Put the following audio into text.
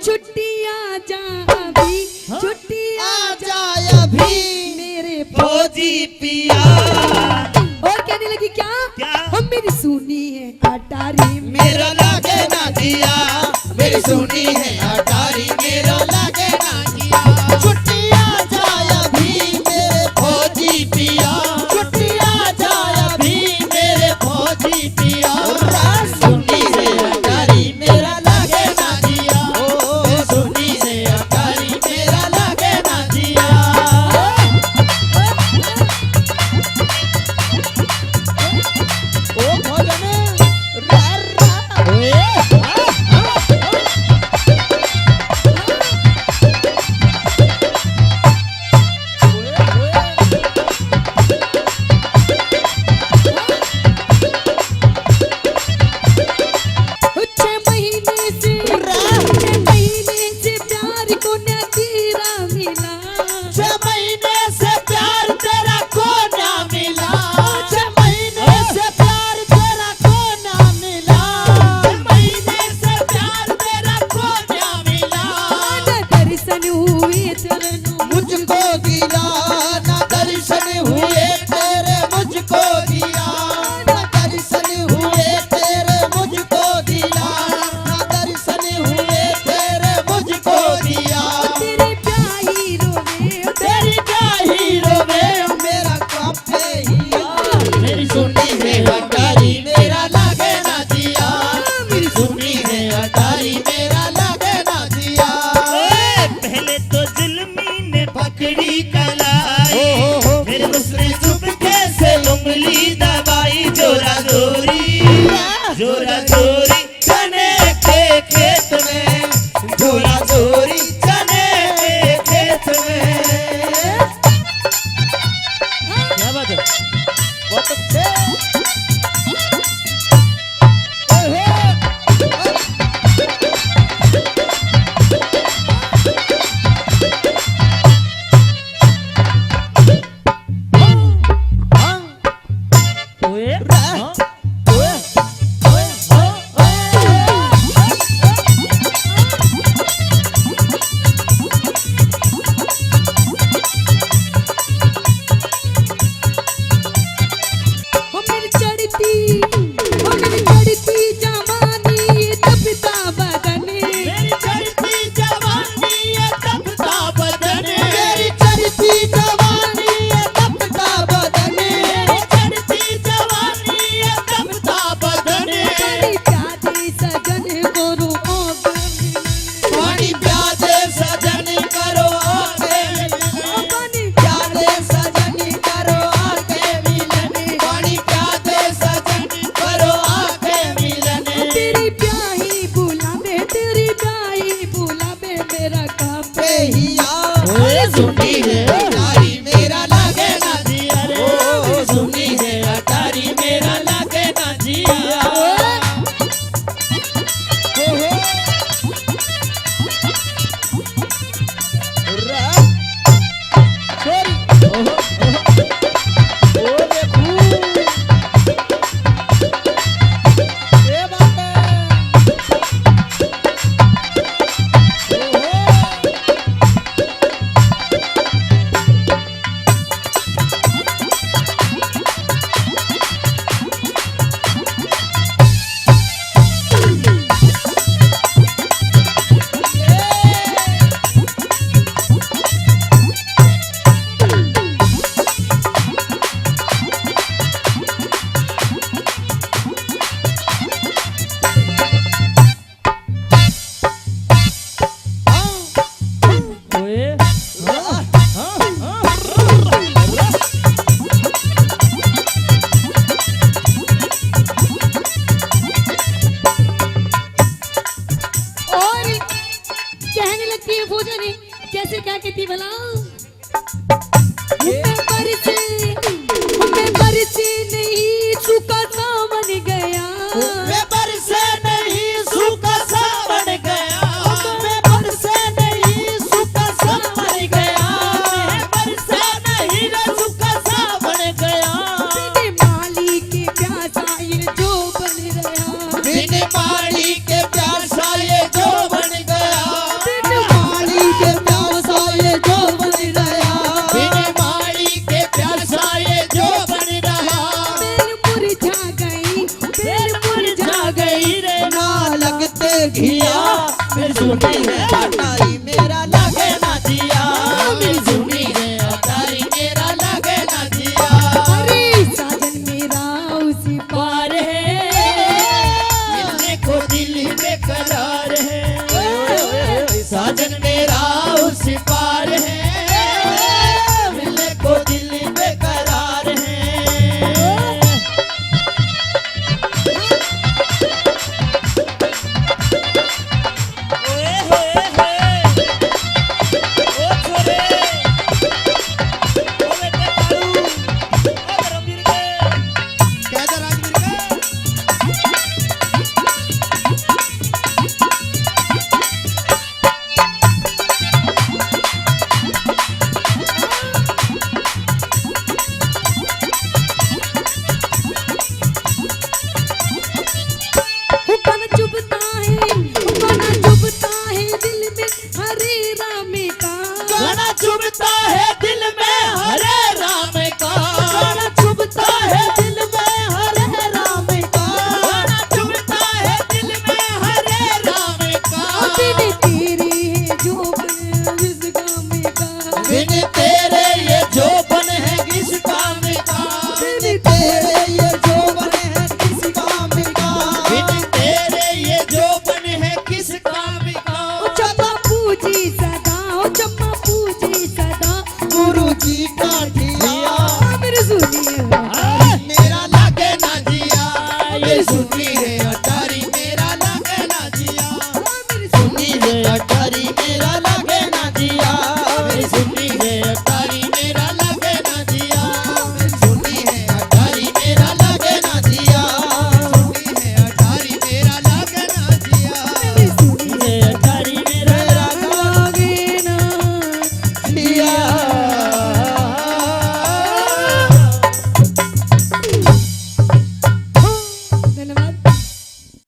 छुट्टियां जा अभी, छुट्टियां जा अभी मेरे फौजी पिया। और कहने लगी क्या, हम मेरी सुनी है अटारी मेरा लागे ना जिया, मेरी सुनी है अटारी मेरा लागे ना जिया। छुट्टियां जा अभी मेरे फौजी पिया, छुट्टियां जा अभी मेरे फौजी पिया। सुनी है अटारी मेरा लागे ना जिया, सुनी है अटारी मेरा लागे ना जिया। ओ भजन जोरा जोरी चने के खेत में, जोरा जोरी चने के खेत में। क्या बात है, बहुत अच्छे। सुनी है अटारी मेरा लागे ना जिया रे, सुनी है अटारी मेरा लागे ना जिया। कैसे क्या कहती भला, बरसे नहीं सूखा सावन गया, बरसे नहीं सूखा सावन गया, बरसे नहीं सूखा सावन गया, बरसे नहीं सूखा सावन गया। बिन माली के प्यासा ये जो बन गया, बिन माली के प्यासा ये जो बन गया। सुनी है अटारी मेरा लागे ना जिया मेरी सुनी है अटारी मेरा लागे ना जिया अरे साजन मेरा उसी पार है मिलने को दिल बेकरार है साजन मेरा उस पार है मिलने को दिल बेकरार है ओए होए होए ओ छोरे ओ बेटे तारू ओ धर्मवीर के क्या था राजवीर का हुक्म चुभता है दिल में हरे राम का गाना चुभता है दिल में हरे राम का गाना चुभता है दिल में हरे राम का गाना चुभता है दिल में हरे राम का बिन तेरे है जो जिस काम का बिन तेरे ये जो बन है किस काम का बिन तेरे ये जो बन है किस काम का बिन तेरे ये जो बन है किस काम का ओ चम्मा पूजी सदा ओ चम्मा पूजी सदा गुरु जी का ठिया मेरी सुनिए मेरा लागे ना जिया ये सुनी है अटारी मेरा लागे ना जिया सुनी है अटारी मेरा